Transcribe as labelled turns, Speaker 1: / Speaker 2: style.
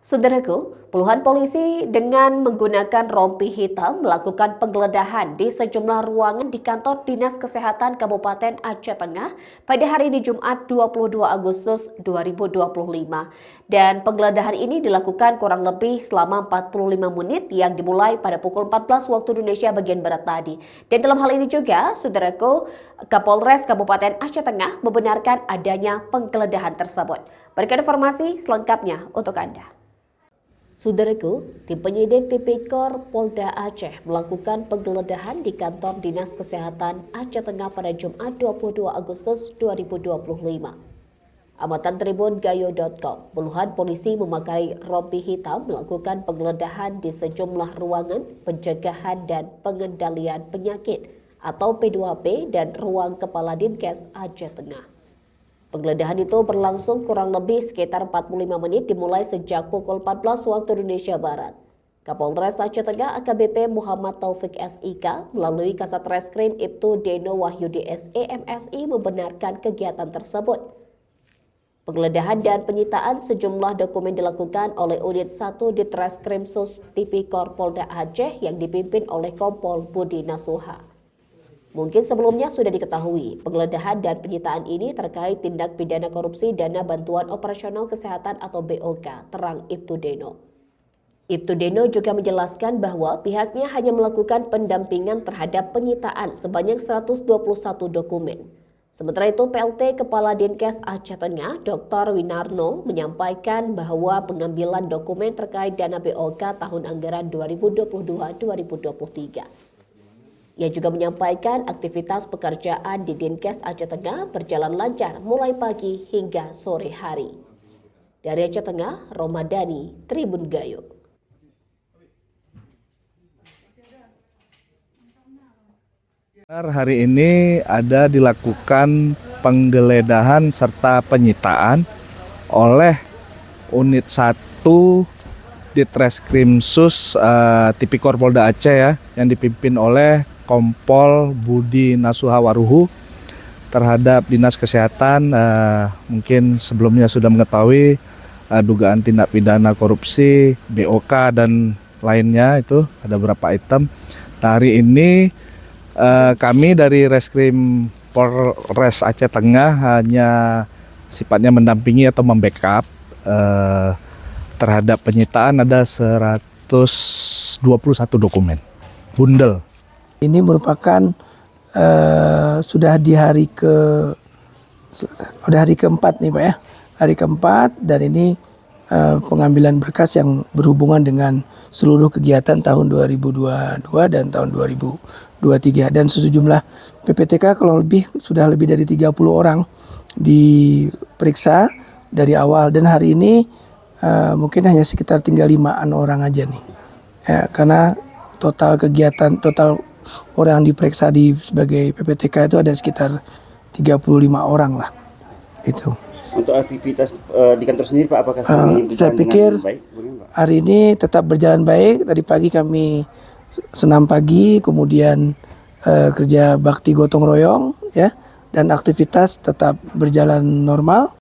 Speaker 1: Saudaraku, puluhan polisi dengan menggunakan rompi hitam melakukan penggeledahan di sejumlah ruangan di kantor Dinas Kesehatan Kabupaten Aceh Tengah pada hari ini Jumat 22 Agustus 2025. Dan penggeledahan ini dilakukan kurang lebih selama 45 menit yang dimulai pada pukul 14 waktu Indonesia bagian Barat tadi. Dan dalam hal ini juga, saudaraku, Kapolres Kabupaten Aceh Tengah membenarkan adanya penggeledahan tersebut. Berikut informasi selengkapnya untuk Anda. Saudaraku, tim penyidik Tipikor Polda Aceh melakukan penggeledahan di kantor Dinas Kesehatan Aceh Tengah pada Jumat 22 Agustus 2025. Amatan Tribun Gayo.com, puluhan polisi memakai rompi hitam melakukan penggeledahan di sejumlah ruangan pencegahan dan pengendalian penyakit atau P2P dan ruang Kepala Dinkes Aceh Tengah. Penggeledahan itu berlangsung kurang lebih sekitar 45 menit dimulai sejak pukul 14 waktu Indonesia Barat. Kapolres Aceh Tengah AKBP Muhammad Taufik SIK melalui Kasat Reskrim Ibtu Deno Wahyudi SEMSI membenarkan kegiatan tersebut. Penggeledahan dan penyitaan sejumlah dokumen dilakukan oleh Unit 1 Ditreskrim Sus Tipikor Polda Aceh yang dipimpin oleh Kompol Budi Nasuha. Mungkin sebelumnya sudah diketahui, penggeledahan dan penyitaan ini terkait tindak pidana korupsi dana bantuan operasional kesehatan atau BOK, terang Ibtu Deno. Ibtu Deno juga menjelaskan bahwa pihaknya hanya melakukan pendampingan terhadap penyitaan sebanyak 121 dokumen. Sementara itu, PLT Kepala Dinkes Aceh Tengah, Dr. Winarno, menyampaikan bahwa pengambilan dokumen terkait dana BOK tahun anggaran 2022-2023. Ia juga menyampaikan aktivitas pekerjaan di Dinkes Aceh Tengah berjalan lancar mulai pagi hingga sore hari. Dari Aceh Tengah, Romadani, Tribun Gayo.
Speaker 2: Hari ini ada dilakukan penggeledahan serta penyitaan oleh Unit 1 Ditreskrim Sus Tipikor Polda Aceh ya, yang dipimpin oleh Kompol Budi Nasuha Waruhu terhadap Dinas Kesehatan. Mungkin sebelumnya sudah mengetahui dugaan tindak pidana korupsi, BOK dan lainnya, itu ada beberapa item. Nah, hari ini kami dari Reskrim Polres Aceh Tengah hanya sifatnya mendampingi atau membackup terhadap penyitaan ada 121 dokumen bundel.
Speaker 3: Ini merupakan sudah di hari keempat nih Pak ya, hari keempat, dan ini pengambilan berkas yang berhubungan dengan seluruh kegiatan tahun 2022 dan tahun 2023, dan sejumlah PPTK kalau sudah lebih dari 30 orang diperiksa dari awal, dan hari ini mungkin hanya sekitar tinggal 5-an orang aja nih ya, karena total orang yang diperiksa sebagai PPTK itu ada sekitar 35 orang lah itu.
Speaker 4: Untuk aktivitas di kantor sendiri Pak, apakah
Speaker 3: saya pikir baik? Hari ini tetap berjalan baik. Tadi pagi kami senam pagi, kemudian kerja bakti gotong royong ya, dan aktivitas tetap berjalan normal.